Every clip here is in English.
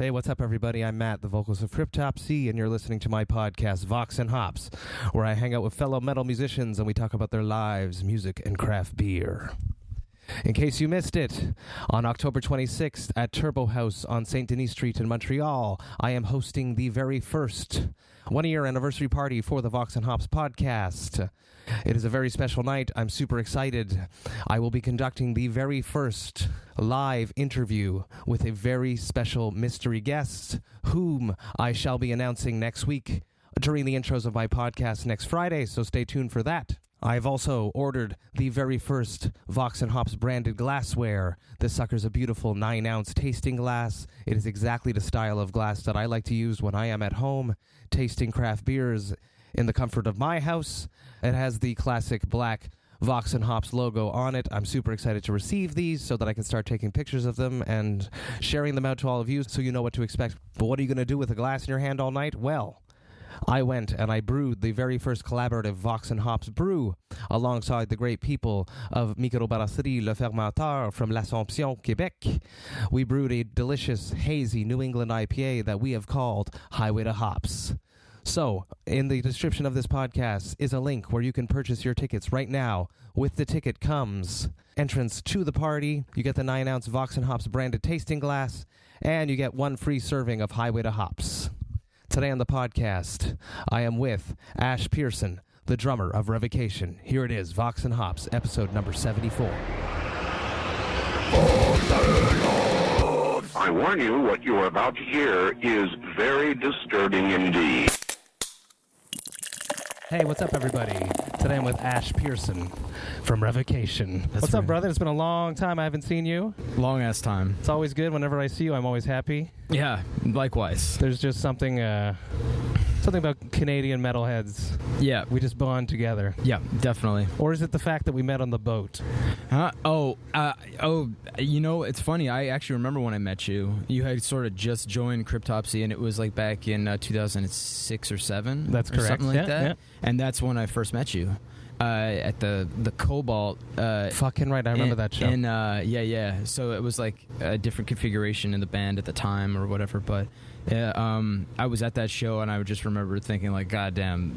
Hey, what's up, everybody? I'm Matt, the vocals of Cryptopsy, and you're listening to my podcast, Vox&Hops, where I hang out with fellow metal musicians and we talk about their lives, music, and craft beer. In case you missed it, on October 26th at Turbo House on St. Denis Street in Montreal, I am hosting the very first one-year anniversary party for the Vox&Hops podcast. It is a very special night. I'm super excited. I will be conducting the very first live interview with a very special mystery guest, whom I shall be announcing next week during the intros of my podcast next Friday, so stay tuned for that. I've also ordered the very first Vox&Hops branded glassware. This sucker's a beautiful 9-ounce tasting glass. It is exactly the style of glass that I like to use when I am at home tasting craft beers in the comfort of my house. It has the classic black Vox&Hops logo on it. I'm super excited to receive these so that I can start taking pictures of them and sharing them out to all of you so you know what to expect. But what are you going to do with a glass in your hand all night? Well, I went and I brewed the very first collaborative Vox&Hops brew alongside the great people of Microbrasserie Le Fermentor from l'Assomption, Quebec. We brewed a delicious, hazy New England IPA that we have called Highway to Hops. So, in the description of this podcast is a link where you can purchase your tickets right now. With the ticket comes entrance to the party, you get the 9-ounce Vox&Hops branded tasting glass, and you get one free serving of Highway to Hops. Today on the podcast, I am with Ash Pearson, the drummer of Revocation. Here it is, Vox&Hops, episode number 74. I warn you, what you are about to hear is very disturbing indeed. Hey, what's up, everybody? Today I'm with Ash Pearson from Revocation. What's up, brother? It's been a long time I haven't seen you. Long-ass time. It's always good. Whenever I see you, I'm always happy. Yeah, likewise. There's just something about Canadian metalheads. Yeah. We just bond together. Yeah, definitely. Or is it the fact that we met on the boat? Huh? You know, it's funny. I actually remember when I met you. You had sort of just joined Cryptopsy, and it was like back in 2006 or 7. That's or correct. Something like that. Yeah. And that's when I first met you. At the Cobalt. Fucking right, I remember that show. And yeah. So it was like a different configuration in the band at the time or whatever. But I was at that show and I would just remember thinking like, God damn,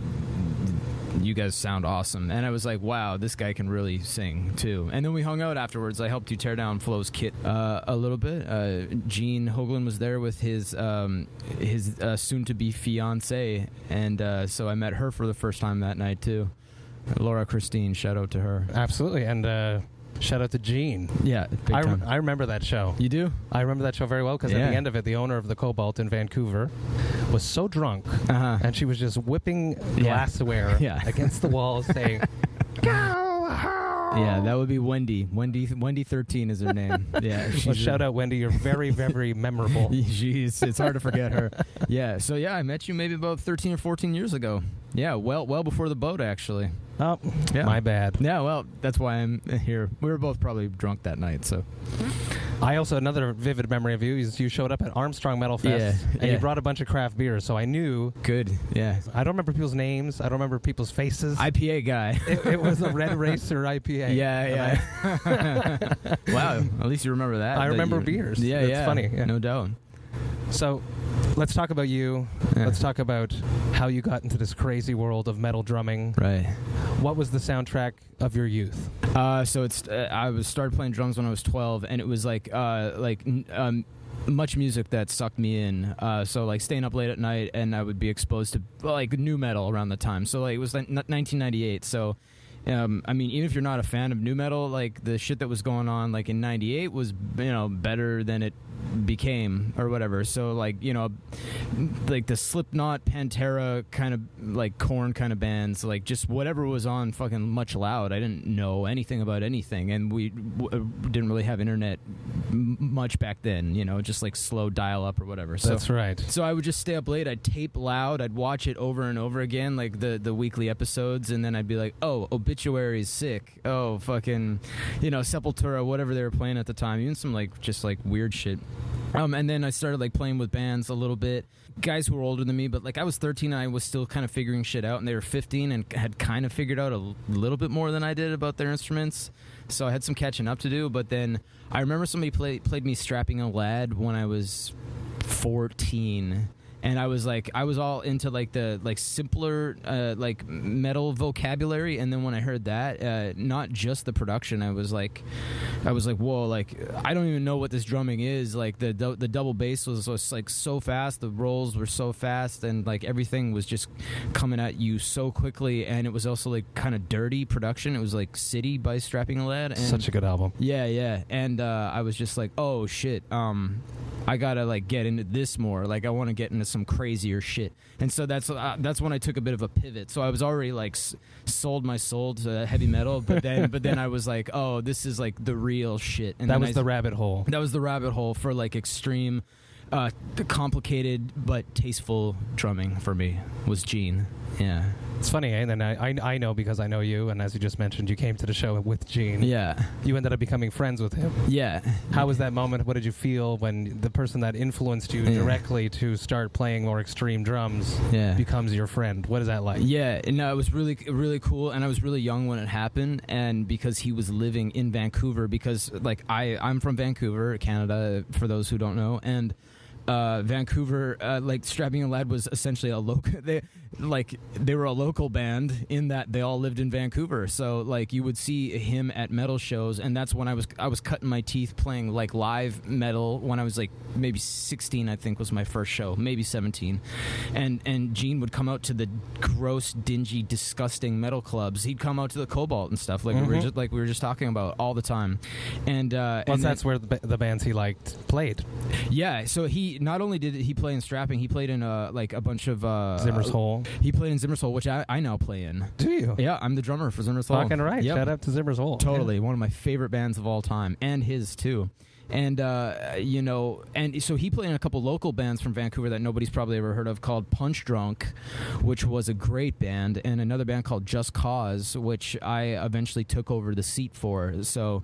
you guys sound awesome. And I was like, wow, this guy can really sing too. And then we hung out afterwards. I helped you tear down Flo's kit a little bit. Gene Hoagland was there with his soon-to-be fiancée, and so I met her for the first time that night too. Laura Christine, shout out to her. Absolutely, and shout out to Gene. Yeah, big time. I remember that show. You do? I remember that show very well because at the end of it, the owner of the Cobalt in Vancouver was so drunk, and she was just whipping glassware against the walls saying, "Go home!" Yeah, that would be Wendy. Wendy 13 is her name. Yeah. Well, shout out, Wendy. You're very, very memorable. Jeez, it's hard to forget her. Yeah, so yeah, I met you maybe about 13 or 14 years ago. Yeah, well before the boat, actually. Oh, yeah. My bad. Yeah, well, that's why I'm here. We were both probably drunk that night, so. I also, another vivid memory of you is you showed up at Armstrong Metal Fest, and you brought a bunch of craft beers, so I knew. Good, yeah. I don't remember people's names. I don't remember people's faces. IPA guy. It was a Red Racer IPA. Yeah. Wow, at least you remember that. I remember beers. Yeah, it's funny. Yeah. No doubt. So, let's talk about you. Yeah. Let's talk about how you got into this crazy world of metal drumming. Right. What was the soundtrack of your youth? So it's I started playing drums when I was 12, and it was much music that sucked me in. So like staying up late at night, and I would be exposed to like new metal around the time. So like it was like 1998. So. I mean, even if you're not a fan of new metal, like the shit that was going on, like in '98 was, better than it became or whatever. So like, like the Slipknot, Pantera kind of like Korn kind of bands, like just whatever was on fucking Much Loud. I didn't know anything about anything, and we didn't really have internet much back then. Just like slow dial up or whatever. So, that's right. So I would just stay up late. I'd tape Loud. I'd watch it over and over again, like the weekly episodes, and then I'd be like, oh, Obituary's sick. Oh, fucking, Sepultura, whatever they were playing at the time. Even some like just like weird shit. And then I started like playing with bands a little bit. Guys who were older than me, but like I was 13 and I was still kind of figuring shit out, and they were 15 and had kind of figured out a little bit more than I did about their instruments. So I had some catching up to do. But then I remember somebody played me Strapping a Lad when I was 14. And I was all into like the simpler like metal vocabulary, and then when I heard that, not just the production, I was like, whoa, like I don't even know what this drumming is. Like the double bass was like so fast, the rolls were so fast, and like everything was just coming at you so quickly, and it was also like kind of dirty production. It was like City by Strapping a Lad. And such a good album. Yeah, and I was just like, oh shit, I gotta like get into this more. Like I want to get into some crazier shit, and so that's when I took a bit of a pivot. So I was already like sold my soul to heavy metal, but then I was like, oh, this is like the real shit. And that was the rabbit hole. That was the rabbit hole for like extreme, complicated but tasteful drumming for me was Gene. Yeah. It's funny, and then I know because I know you, and as you just mentioned, you came to the show with Gene. Yeah. You ended up becoming friends with him. Yeah. How was that moment? What did you feel when the person that influenced you directly to start playing more extreme drums becomes your friend? What is that like? Yeah, no, it was really, really cool, and I was really young when it happened, and because he was living in Vancouver, because like I'm from Vancouver, Canada, for those who don't know, and Vancouver, like Strapping a Lad was essentially a local. They were a local band in that they all lived in Vancouver. So like you would see him at metal shows, and that's when I was cutting my teeth playing like live metal when I was like maybe 16. I think was my first show, maybe 17. And Gene would come out to the gross, dingy, disgusting metal clubs. He'd come out to the Cobalt and stuff like we were just talking about all the time. And that's where the bands he liked played. Yeah, so he not only did he play in Strapping, he played in like a bunch of Zimmer's Hole. He played in Zimmer's Hole, which I now play in. Do you? Yeah, I'm the drummer for Zimmer's Hole. Fucking right. Yep. Shout out to Zimmer's Hole. Totally, one of my favorite bands of all time, and his too. And and so he played in a couple local bands from Vancouver that nobody's probably ever heard of, called Punch Drunk, which was a great band, and another band called Just Cause, which I eventually took over the seat for. So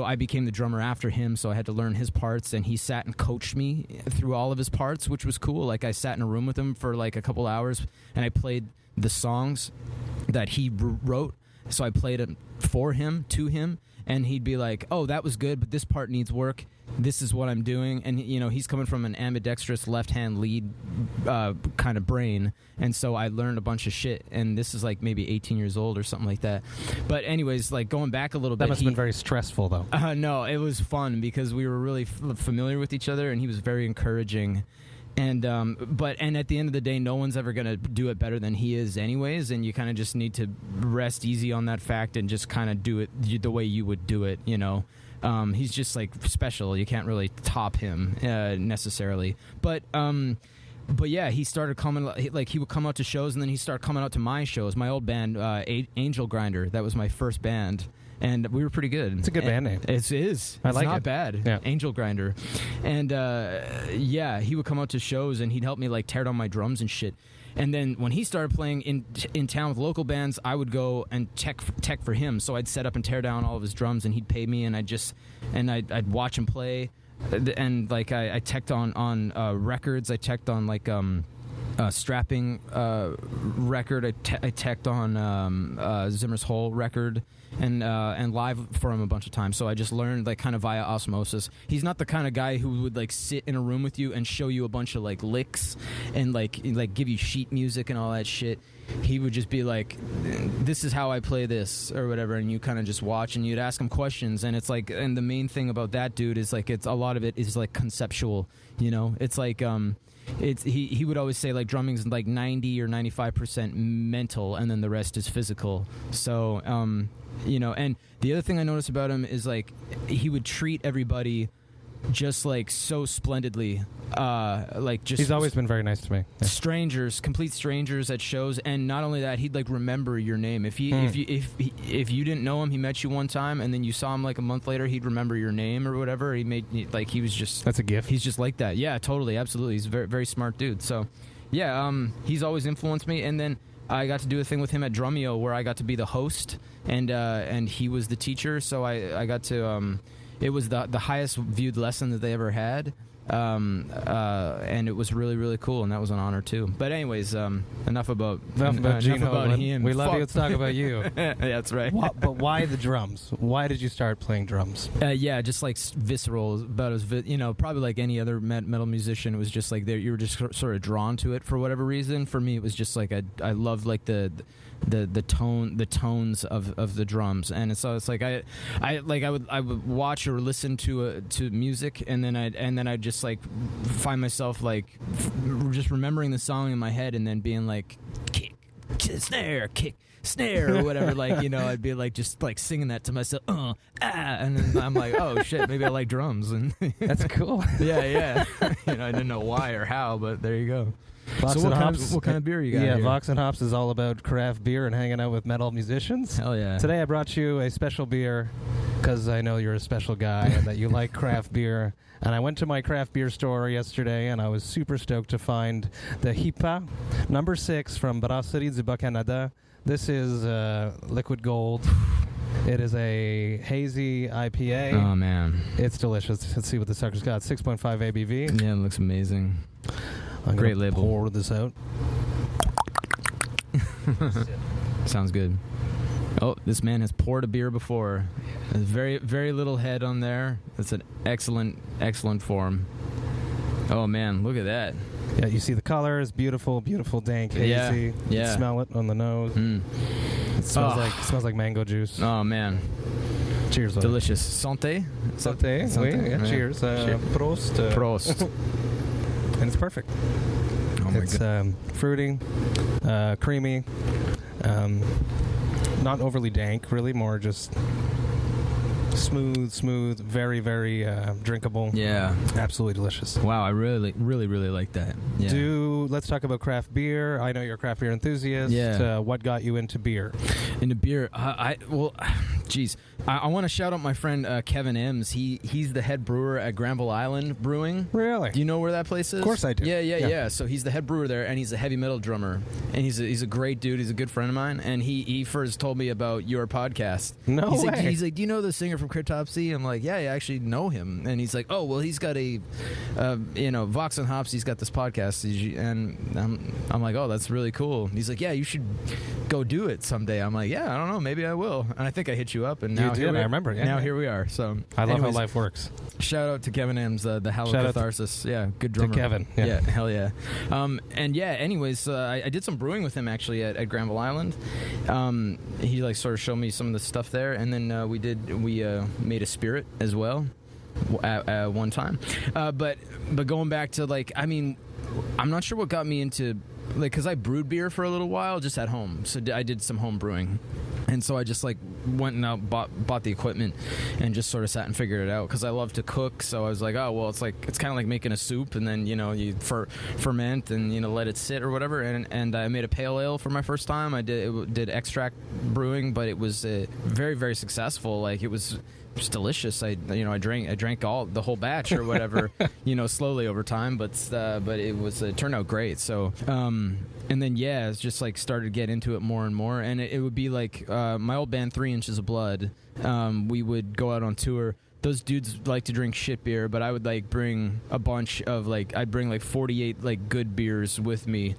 I became the drummer after him, so I had to learn his parts, and he sat and coached me through all of his parts, which was cool. Like I sat in a room with him for like a couple hours, and I played the songs that he wrote. So I played it for him, to him, and he'd be like, oh, that was good, but this part needs work. This is what I'm doing. And, you know, he's coming from an ambidextrous left-hand lead kind of brain. And so I learned a bunch of shit. And this is like maybe 18 years old or something like that. But anyways, like going back a little bit. That must have been very stressful, though. No, it was fun because we were really familiar with each other, and he was very encouraging. And at the end of the day, no one's ever going to do it better than he is anyways, and you kind of just need to rest easy on that fact and just kind of do it the way you would do it, you know. He's just like special. You can't really top him necessarily. But yeah, he started coming, like he would come out to shows, and then he started coming out to my shows. My old band, Angel Grinder, that was my first band. And we were pretty good. It's a good band name. It is. I like it. It's not bad. Yeah. Angel Grinder. And yeah, he would come out to shows, and he'd help me like tear down my drums and shit. And then when he started playing in town with local bands, I would go and tech for him. So I'd set up and tear down all of his drums, and he'd pay me, and I'd watch him play. And like I teched on records. I teched on like Strapping record. I teched on Zimmer's Hole record. And live for him a bunch of times. So I just learned like kind of via osmosis. He's not the kind of guy who would like sit in a room with you and show you a bunch of like licks and like give you sheet music and all that shit. He would just be like, this is how I play this or whatever, and you kind of just watch and you'd ask him questions. And it's like, and the main thing about that dude is like, it's a lot of it is like conceptual, you know. It's like he would always say like drumming's like 90 or 95% mental, and then the rest is physical. So you know, and the other thing I noticed about him is like he would treat everybody just like so splendidly, like just he's always been very nice to me. Yeah. Strangers, complete strangers at shows, and not only that, he'd like remember your name. If you if you didn't know him, he met you one time, and then you saw him like a month later, he'd remember your name or whatever. He was just, that's a gift. He's just like that. Yeah, totally, absolutely. He's a very, very smart dude. So yeah, he's always influenced me. And then I got to do a thing with him at Drumeo where I got to be the host, and he was the teacher. So I got to it was the highest viewed lesson that they ever had. and it was really, really cool, and that was an honor too. But anyways, enough about Gene Hoglan. him. We love you. Let's talk about you. Yeah, that's right. But why the drums? Why did you start playing drums? Yeah, just like visceral, about as probably like any other metal musician. It was just like you were just sort of drawn to it for whatever reason. For me, it was just like I loved like the tones of the drums, and so it's like I would watch or listen to music, and then I'd just like find myself like just remembering the song in my head, and then being like kick snare or whatever, like I'd be like just like singing that to myself, and then I'm like, oh shit, maybe I like drums, and that's cool. yeah. I didn't know why or how, but there you go. Vox so Hops, what kind of beer you got? Yeah, here? Vox&Hops is all about craft beer and hanging out with metal musicians. Hell yeah. Today I brought you a special beer because I know you're a special guy and that you like craft beer. And I went to my craft beer store yesterday, and I was super stoked to find the Hypa number 6 from Brasserie du Bas-Canada. This is liquid gold. It is a hazy IPA. Oh, man. It's delicious. Let's see what the sucker's got. 6.5 ABV. Yeah, it looks amazing. I'm Great label. Pour this out. Sounds good. Oh, this man has poured a beer before. There's very, very little head on there. That's an excellent form. Oh, man, look at that. Yeah, you see the color is beautiful, beautiful, dank, hazy. Yeah. You smell it on the nose. It smells like mango juice. Oh, man. Cheers. Delicious. Santé. Santé. Oui, yeah. Cheers. Prost. Prost. And it's perfect. Oh my it's God. Fruity, creamy, not overly dank, really, more just smooth, very, very drinkable. Yeah. Absolutely delicious. Wow, I really, really, really like that. Yeah. Let's talk about craft beer. I know you're a craft beer enthusiast. Yeah. What got you into beer? Into beer? Geez. I want to shout out my friend Kevin Ems. He's the head brewer at Granville Island Brewing. Really? Do you know where that place is? Of course I do. Yeah. So he's the head brewer there, and he's a heavy metal drummer. And he's a great dude. He's a good friend of mine. And he first told me about your podcast. No way. He's like, do you know the singer from Cryptopsy? I'm like, yeah, I actually know him. And he's like, oh, well, he's got a, Vox&Hops. He's got this podcast. And I'm like, oh, that's really cool. And he's like, yeah, you should go do it someday. I'm like, yeah, I don't know, maybe I will. And I think I hit you up, and now I remember. Yeah. Now here we are. So I love how life works. Shout out to Kevin Ems, the Halocatharsis. Yeah, good drummer. To Kevin. Yeah, hell yeah. Anyways, I did some brewing with him actually at Granville Island. He like sort of showed me some of the stuff there, and then we made a spirit as well at one time. But going back to like, I mean, I'm not sure what got me into, like, because I brewed beer for a little while just at home. So I did some home brewing. And so I just like went and out, bought the equipment and just sort of sat and figured it out because I love to cook. So I was like, oh, well, it's kind of like making a soup, and then, you ferment and, let it sit or whatever. And I made a pale ale for my first time. I did extract brewing, but it was very, very successful. Like, it was just delicious. I drank the whole batch or whatever, slowly over time, but it turned out great. So, and then, it's just like started to get into it more and more. And it would be like, my old band 3 Inches of Blood, we would go out on tour. Those dudes like to drink shit beer, but I would like bring a bunch of I'd bring like 48 like good beers with me.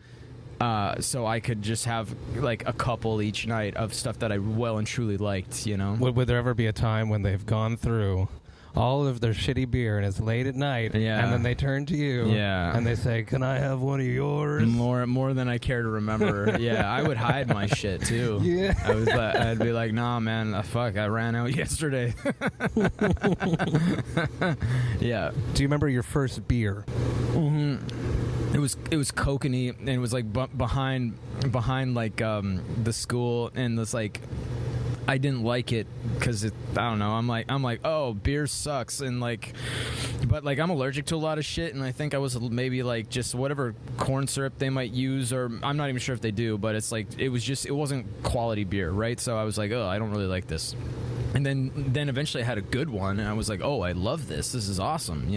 So I could just have like a couple each night of stuff that I well and truly liked, Would there ever be a time when they've gone through all of their shitty beer and it's late at night, and then they turn to you, and they say, "Can I have one of yours?" More than I care to remember. Yeah, I would hide my shit too. Yeah, I'd be like, "Nah, man, fuck, I ran out yesterday." Yeah. Do you remember your first beer? Mm-hmm. It was kokanee, and it was like behind like the school, and it's like, I didn't like it because I don't know. I'm like, oh, beer sucks, and like, but like I'm allergic to a lot of shit, and I think I was maybe like just whatever corn syrup they might use, or I'm not even sure if they do, but it's like it wasn't quality beer, right? So I was like, oh, I don't really like this, and then eventually I had a good one, and I was like, oh, I love this. This is awesome,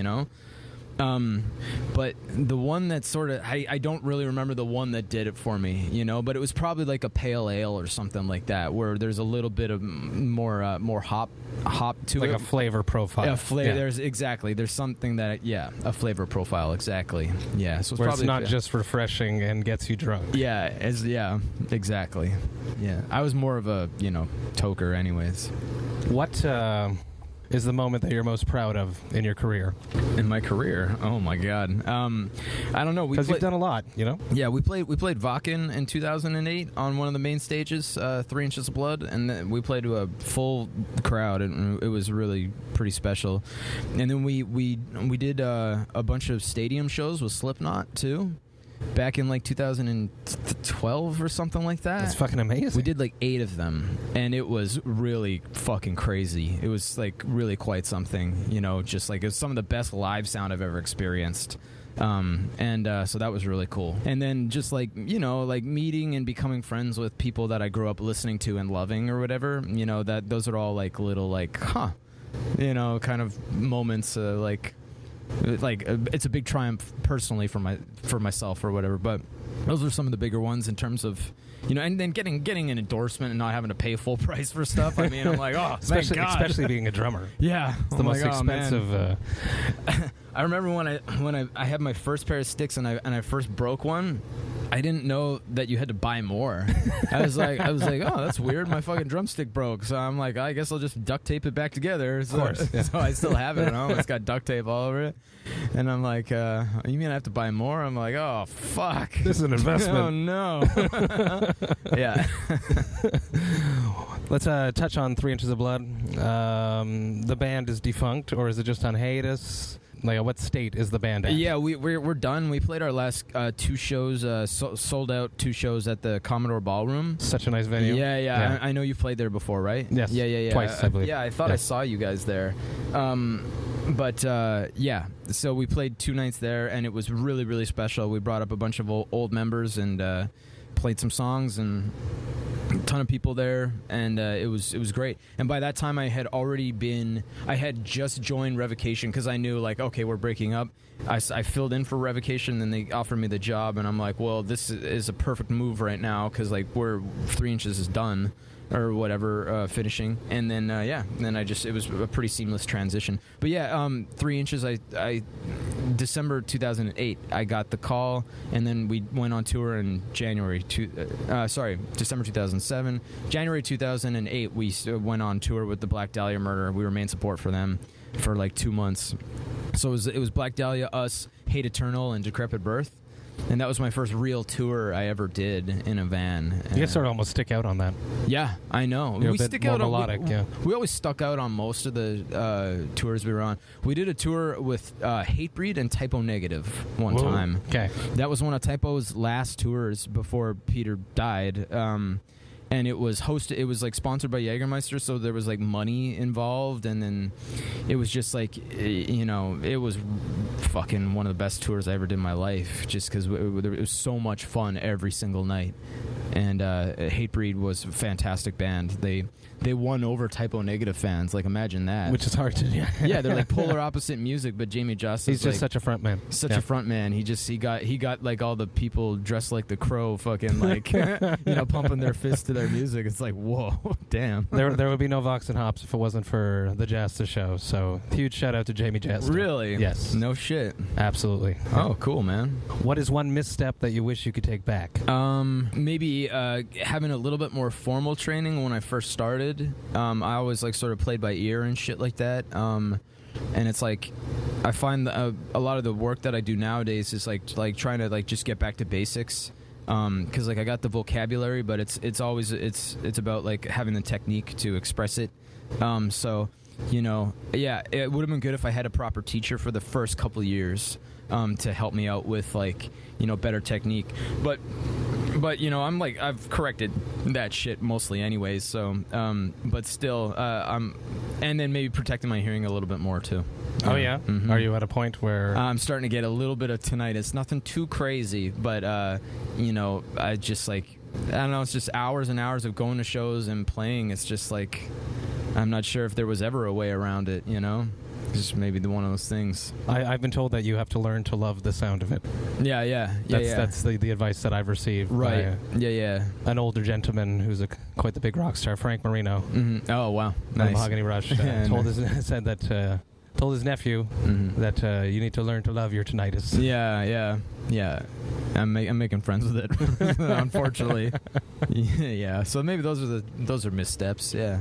But the one that sort of, I don't really remember the one that did it for me, you know, but it was probably like a pale ale or something like that, where there's a little bit of more hop to like it. a flavor profile. Yeah, there's something that, a flavor profile, exactly. Yeah, so where probably it's not just refreshing and gets you drunk. Yeah, exactly. Yeah, I was more of a, toker anyways. What is the moment that you're most proud of in your career? In my career? Oh my God. I don't know. Because you've done a lot, you know? Yeah, we played Wacken in 2008 on one of the main stages, 3 Inches of Blood, and then we played to a full crowd, and it was really pretty special. And then we did a bunch of stadium shows with Slipknot too, back in like 2012 or something like that. That's fucking amazing. We did like 8 of them, and it was really fucking crazy. It was like really quite something, just like it was some of the best live sound I've ever experienced. So that was really cool. And then just like, like meeting and becoming friends with people that I grew up listening to and loving or whatever, that those are all like little like, kind of moments, like it's a big triumph personally for myself or whatever, but those are some of the bigger ones in terms of, and then getting an endorsement and not having to pay full price for stuff. I mean, I'm like, oh, thank God. Especially being a drummer. Yeah, it's the most expensive. I remember when I had my first pair of sticks and I first broke one. I didn't know that you had to buy more. I was like, oh, that's weird. My fucking drumstick broke. So I'm like, I guess I'll just duct tape it back together. So, of course. Yeah. So I still have it at home. It's got duct tape all over it. And I'm like, you mean I have to buy more? I'm like, oh, fuck. This is an investment. Oh, no. Yeah. Let's touch on 3 Inches of Blood. The band is defunct, or is it just on hiatus? Like, what state is the band at? Yeah, we're done. We played our last 2 shows, sold out 2 shows at the Commodore Ballroom. Such a nice venue. Yeah. I know you've played there before, right? Yes. Yeah. Twice, I believe. Yeah, I thought I saw you guys there. So we played 2 nights there, and it was really, really special. We brought up a bunch of old members and played some songs, and a ton of people there, and it was great. And by that time, I had just joined Revocation because I knew, like, okay, we're breaking up. I filled in for Revocation, and they offered me the job, and I'm like, well, this is a perfect move right now because, like, 3 Inches is done or whatever, finishing, and then it was a pretty seamless transition. But yeah, 3 Inches, I December 2008, I got the call, and then we went on tour in December 2007. January 2008, we went on tour with the Black Dahlia Murder. We were main support for them for like 2 months. So it was Black Dahlia, us, Hate Eternal, and Decrepit Birth. And that was my first real tour I ever did in a van. You guys sort of almost stick out on that. Yeah, I know. You're a bit more melodic, yeah. We always stuck out on most of the tours we were on. We did a tour with Hatebreed and Typo Negative one time. Okay. That was one of Typo's last tours before Peter died. And it was hosted. It was like sponsored by Jägermeister, so there was like money involved, and then it was just like, it was fucking one of the best tours I ever did in my life, just because it was so much fun every single night. And Hatebreed was a fantastic band. They won over Typo Negative fans. Like, imagine that. Which is hard to do. Yeah, they're like polar opposite music, but Jamie Just he's just such a front man. A front man. He got like all the people dressed like the Crow, fucking like pumping their fists to their music. It's like, whoa, damn. There would be no Vox&Hops if it wasn't for the Jasta show. So huge shout out to Jamie Jasta. Really? Yes. No shit. Absolutely. Oh, cool, man. What is one misstep that you wish you could take back? Maybe having a little bit more formal training when I first started. I always like sort of played by ear and shit like that. And it's like, I find a lot of the work that I do nowadays is like trying to like just get back to basics. Because like I got the vocabulary, but it's always about like having the technique to express it. So it would have been good if I had a proper teacher for the first couple of years to help me out with like better technique. But I'm like, I've corrected that shit mostly anyways, so but still and then maybe protecting my hearing a little bit more too. Oh yeah? Mm-hmm. Are you at a point where I'm starting to get a little bit of tinnitus? Nothing too crazy, but I just like, I don't know, it's just hours and hours of going to shows and playing. It's just like, I'm not sure if there was ever a way around it, just maybe one of those things. I've been told that you have to learn to love the sound of it. Yeah. That's the advice that I've received. Right. By an older gentleman who's quite the big rock star, Frank Marino. Mm-hmm. Oh wow, nice. Mahogany Rush told his nephew that you need to learn to love your tinnitus. Yeah. I'm making friends with it, unfortunately. Yeah. So maybe those are missteps. Yeah.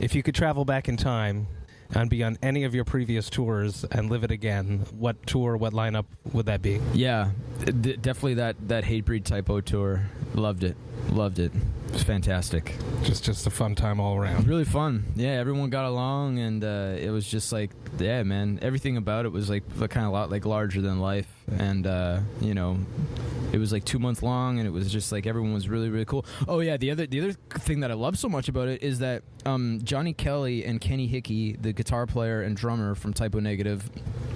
If you could travel back in time and be on any of your previous tours and live it again, what tour, what lineup would that be? Yeah, definitely that Hatebreed Typo tour. Loved it. It was fantastic. Just a fun time all around. Really fun. Yeah, everyone got along, and it was just like, yeah, man, everything about it was like kind of like larger than life, and it was like 2 months long, and it was just like everyone was really, really cool. Oh yeah, the other thing that I love so much about it is that Johnny Kelly and Kenny Hickey, the guitar player and drummer from Typo Negative,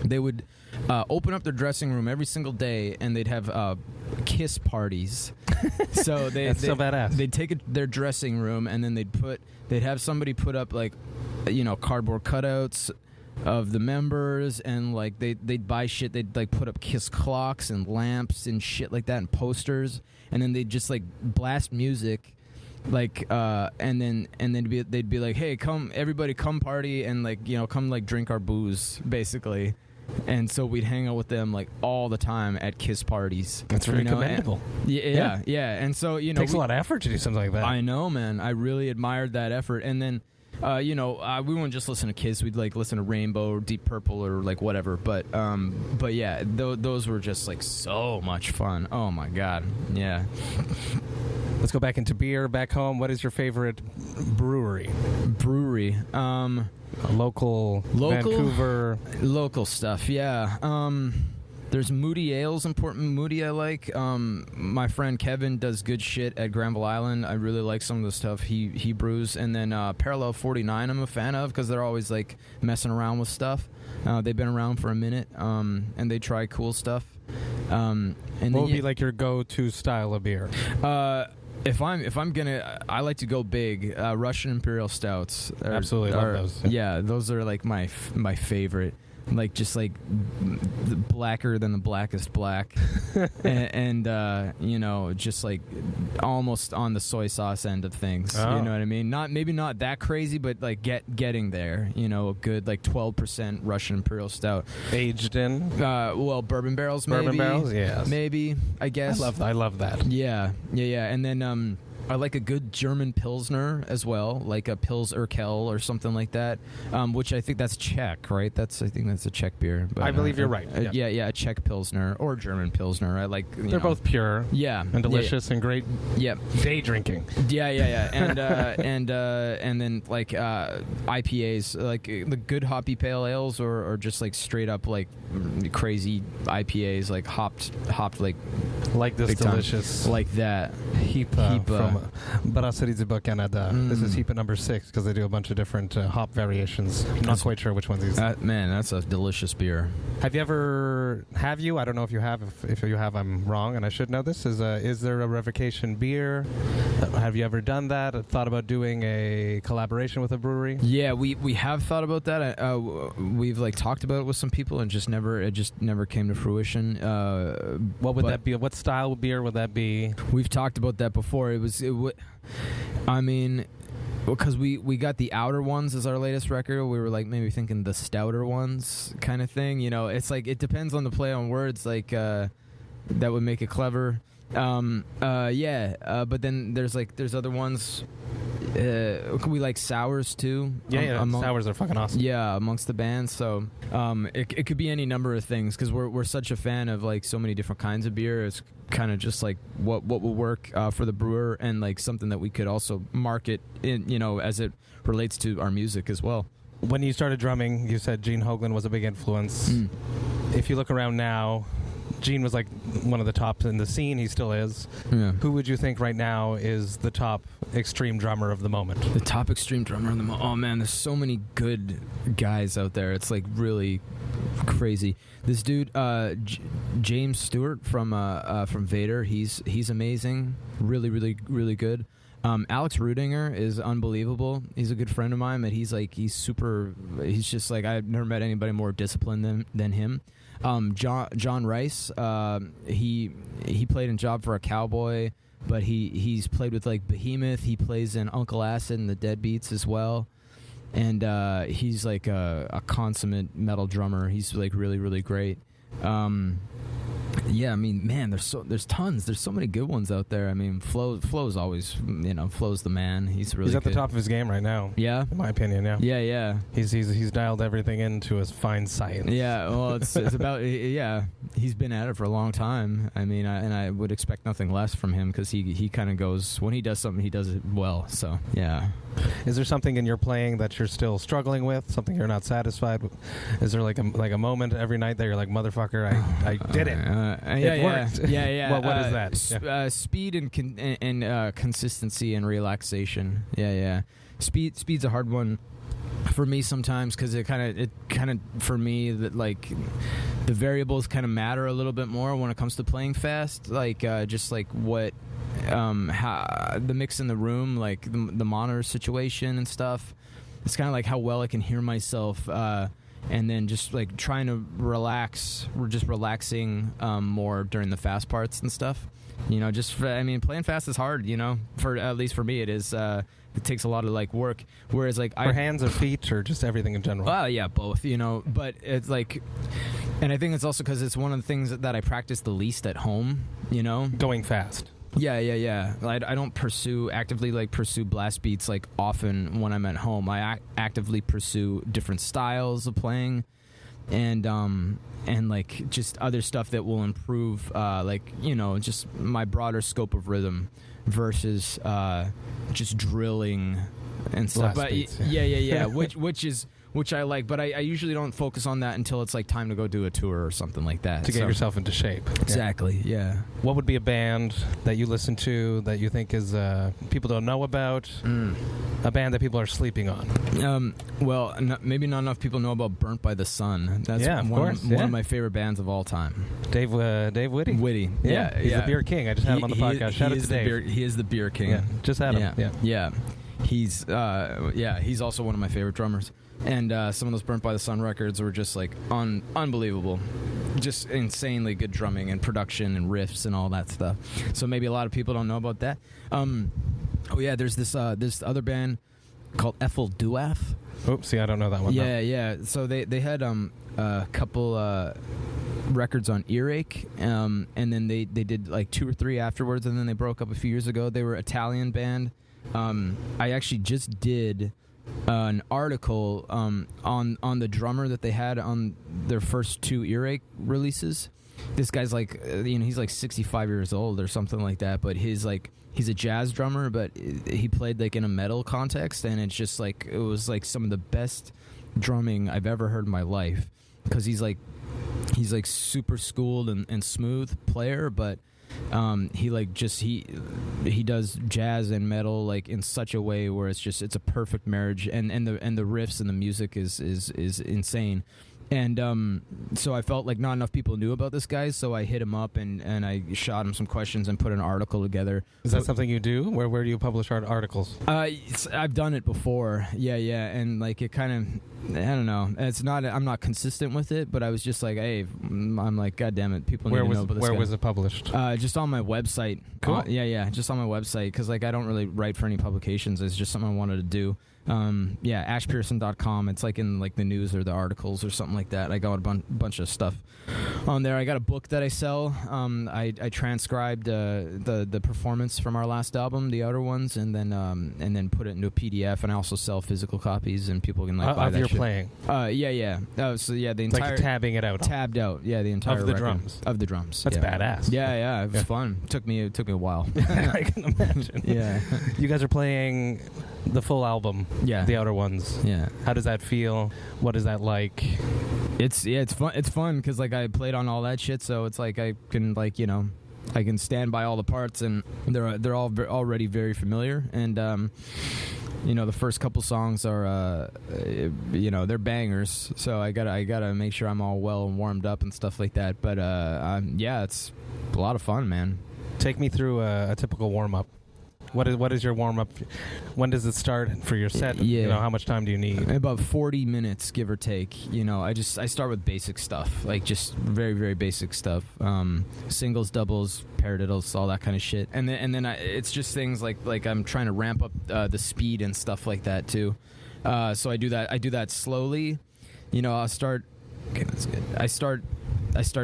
they would open up their dressing room every single day, and they'd have kiss parties. So that's so badass. They'd take their dressing room, and then they'd have somebody put up like cardboard cutouts of the members, and like they'd buy shit. They'd like put up kiss clocks and lamps and shit like that, and posters, and then they'd just like blast music, like and then they'd be like, hey, everybody come party, and like come like drink our booze, basically. And so we'd hang out with them like all the time at kiss parties. That's really commendable. Yeah. And so it takes a lot of effort to do something like that. I know, man. I really admired that effort. And then we wouldn't just listen to Kiss. We'd like listen to Rainbow or Deep Purple or like whatever. But yeah, those were just like so much fun. Oh my god, yeah. Let's go back into beer. Back home, what is your favorite brewery? Local Vancouver. Local stuff, yeah. There's Moody Ales in Port Moody I like. My friend Kevin does good shit at Granville Island. I really like some of the stuff he brews. And then Parallel 49 I'm a fan of because they're always like messing around with stuff. They've been around for a minute, and they try cool stuff. And what would be like your go-to style of beer? If I'm gonna, I like to go big. Russian Imperial Stouts. Absolutely love those. Yeah, those are like my favorite. Like just like blacker than the blackest black, and just like almost on the soy sauce end of things. Oh. You know what I mean? Maybe not that crazy, but like getting there. A good like 12% Russian Imperial Stout. Aged in? Bourbon barrels. Maybe. Bourbon barrels, yes. Maybe, I guess. I love that. Yeah, and then I like a good German Pilsner as well, like a Pils Urquell or something like that, which I think that's Czech, right? I think that's a Czech beer. But, I believe you're right. Yeah, a Czech Pilsner or German Pilsner. I like. They're both pure. Yeah, and delicious and great. Yep. Day drinking. Yeah, and then like IPAs, like the good hoppy pale ales, or just like straight up like crazy IPAs, like hopped like this delicious time. Like that Hypa from Brasserie du Bas-Canada. This is Hypa number 6 because they do a bunch of different hop variations. I'm not quite sure which ones these. Man, that's a delicious beer. Have you? I don't know if you have. If you have, I'm wrong, and I should know this. Is there a Revocation beer? Have you ever done that? Thought about doing a collaboration with a brewery? Yeah, we have thought about that. We've like talked about it with some people, and it just never came to fruition. What would that be? What style of beer would that be? We've talked about that before. Because we got the outer ones as our latest record. We were like maybe thinking the stouter ones kind of thing. It's like it depends on the play on words. Like that would make it clever. But then there's other ones. We like sours too. Sours are fucking awesome. Yeah, amongst the bands. So it could be any number of things because we're such a fan of like so many different kinds of beer. It's kind of just like what will work for the brewer, and like something that we could also market in, as it relates to our music as well. When you started drumming, you said Gene Hoglan was a big influence. If you look around now, Gene was like one of the tops in the scene. He still is. Yeah. Who would you think right now is the top extreme drummer of the moment? The top extreme drummer of the moment? Oh man, there's so many good guys out there. It's like really crazy. This dude, James Stewart from Vader, he's amazing. Really, really, really good. Alex Rudinger is unbelievable. He's a good friend of mine, but he's just like, I've never met anybody more disciplined than him. John Rice, he played in Job for a Cowboy, but he's played with like Behemoth. He plays in Uncle Acid and the Deadbeats as well. And he's like a consummate metal drummer. He's like really, really great. Yeah, I mean, man, there's tons. There's so many good ones out there. I mean, Flo's always, Flo's the man. He's really He's at good. the top of his game right now. Yeah, in my opinion. Yeah. Yeah. He's dialed everything into his fine science. Yeah, well, it's about he's been at it for a long time. I mean, I would expect nothing less from him because he kind of goes, when he does something, he does it well. So yeah. Is there something in your playing that you're still struggling with? Something you're not satisfied with? Is there like a moment every night that you're like, motherfucker, I did it. It worked. Yeah. What is that? Speed and consistency and relaxation. Yeah. Speed's a hard one for me sometimes because it kind of for me that like the variables kind of matter a little bit more when it comes to playing fast. Like just like what. How the mix in the room, like the monitor situation and stuff. It's kind of like how well I can hear myself, and then just like trying to relax. We're just relaxing more during the fast parts and stuff. Playing fast is hard. For at least for me, it is. It takes a lot of like work. Whereas like for hands or feet or just everything in general. Well, yeah, both. But it's like, and I think it's also because it's one of the things that I practice the least at home. Going fast. Yeah. I don't actively pursue blast beats like often when I'm at home. I actively pursue different styles of playing, and like just other stuff that will improve, just my broader scope of rhythm versus just drilling and stuff. Blast beats, yeah. Which I like, but I usually don't focus on that until it's like time to go do a tour or something like that. To get yourself into shape. Exactly, yeah. What would be a band that you listen to that you think is people don't know about? A band that people are sleeping on? Maybe not enough people know about Burnt by the Sun. That's one of my favorite bands of all time. Dave Whitty? Whitty, yeah. He's the beer king. I just had him on the podcast. Shout out to Dave. He is the beer king. Yeah, just had him. Yeah. He's also one of my favorite drummers. And some of those Burnt by the Sun records were just like unbelievable, just insanely good drumming and production and riffs and all that stuff. So maybe a lot of people don't know about that. There's this other band called Ethel Duath. Oops, I don't know that one. Yeah. So they had a couple records on Earache, and then they did like 2 or 3 afterwards, and then they broke up a few years ago. They were an Italian band. I actually just did an article on the drummer that they had on their first 2 Earache releases. This guy's like, he's like 65 years old or something like that, but he's a jazz drummer, but he played like in a metal context, and it's just like, it was like some of the best drumming I've ever heard in my life, because he's like super schooled and smooth player, but he does jazz and metal like in such a way where it's a perfect marriage, and the riffs and the music is insane. And so I felt like not enough people knew about this guy, so I hit him up and I shot him some questions and put an article together. Is that something you do? Where do you publish articles? I've done it before, yeah, and like it kind of, I don't know. It's not. I'm not consistent with it, but I was just like, hey, I'm like, God damn it, people need to know about this guy. Where was it published? Just on my website. Cool. Yeah, just on my website, because like I don't really write for any publications. It's just something I wanted to do. ashpearson.com. It's like in like the news or the articles or something like that. I got a bunch of stuff on there. I got a book that I sell. I transcribed the performance from our last album, the Outer Ones, and then put it into a PDF. And I also sell physical copies, and people can like buy that shit. Playing. Yeah. The entire like tabbing it out. Tabbed out. Yeah, the entire of the record. drums. Of the drums. That's badass. Yeah. It was fun. It took me a while. I can imagine. Yeah. You guys are playing the full album. Yeah. The Outer Ones. Yeah. How does that feel? What is that like? It's fun. It's fun because like I played on all that shit, so it's like I can like I can stand by all the parts, and they're all already very familiar. And the first couple songs are they're bangers, so I gotta make sure I'm all well and warmed up and stuff like that. But it's a lot of fun, man. Take me through a typical warm up. What is your warm up? When does it start for your set? Yeah. You know, how much time do you need? About 40 minutes, give or take. You know, I start with basic stuff, like just very, very basic stuff. Singles, doubles, paradiddles, all that kind of shit. And then it's just things like I'm trying to ramp up the speed and stuff like that too. So I do that slowly. You know, I'll start. Okay, that's good. I start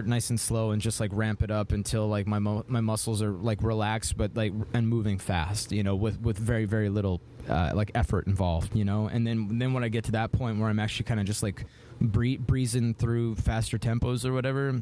nice and slow and just like ramp it up until like my muscles are like relaxed, but like and moving fast. You know, with very, very little like effort involved. You know, and then when I get to that point where I'm actually kind of just like breezing through faster tempos or whatever.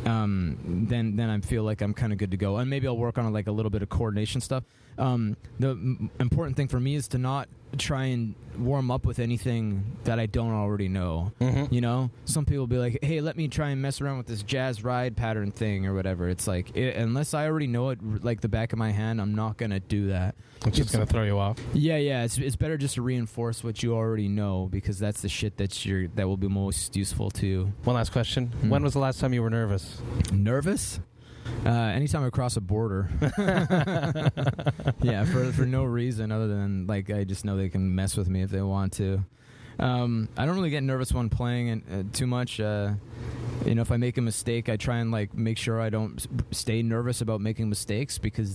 Then I feel like I'm kind of good to go, and maybe I'll work on like a little bit of coordination stuff. The important thing for me is to not try and warm up with anything that I don't already know. Mm-hmm. You know, some people will be like, "Hey, let me try and mess around with this jazz ride pattern thing or whatever." It's like unless I already know it like the back of my hand, I'm not gonna do that. It's just gonna throw you off. Yeah. It's better just to reinforce what you already know, because that's the shit that will be most useful to you. One last question: When was the last time you were nervous? Nervous? Anytime I cross a border. Yeah, for no reason other than like I just know they can mess with me if they want to. I don't really get nervous when playing too much. You know, if I make a mistake, I try and like make sure I don't stay nervous about making mistakes, because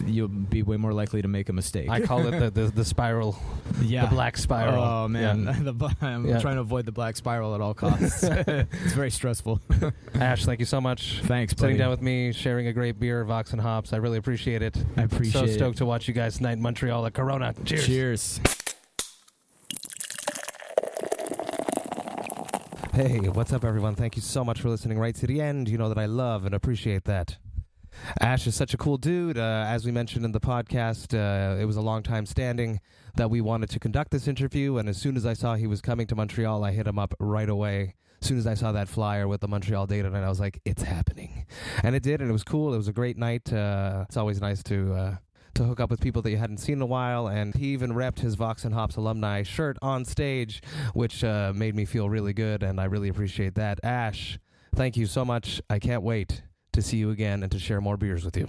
you'll be way more likely to make a mistake. I call it the spiral. Yeah, the black spiral. Oh man, yeah. I'm trying to avoid the black spiral at all costs. It's very stressful. Ash, thank you so much. Thanks, buddy. Sitting down with me, sharing a great beer, Vox and Hops. I really appreciate it. I appreciate it. So stoked to watch you guys tonight in Montreal at Corona. Cheers. Cheers. Hey, what's up, everyone? Thank you so much for listening right to the end. You know that I love and appreciate that. Ash is such a cool dude. As we mentioned in the podcast, it was a long time standing that we wanted to conduct this interview, and as soon as I saw he was coming to Montreal, I hit him up right away. As soon as I saw that flyer with the Montreal date on it, I was like, it's happening. And it did, and it was cool. It was a great night. It's always nice to hook up with people that you hadn't seen in a while, and he even repped his Vox and Hops alumni shirt on stage, which made me feel really good, and I really appreciate that. Ash, thank you so much. I can't wait to see you again and to share more beers with you.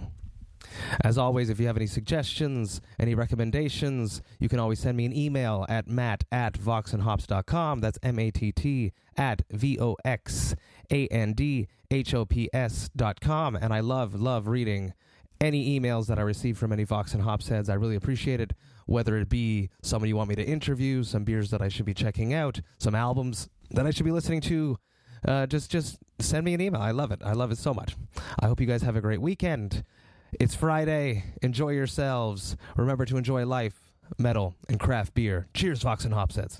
As always, if you have any suggestions, any recommendations, you can always send me an email at matt@voxandhops.com. That's matt@voxandhops.com. And I love reading any emails that I receive from any Vox and Hops heads. I really appreciate it, whether it be someone you want me to interview, some beers that I should be checking out, some albums that I should be listening to. Just send me an email. I love it. I love it so much. I hope you guys have a great weekend. It's Friday. Enjoy yourselves. Remember to enjoy life, metal, and craft beer. Cheers, Vox and Hops heads.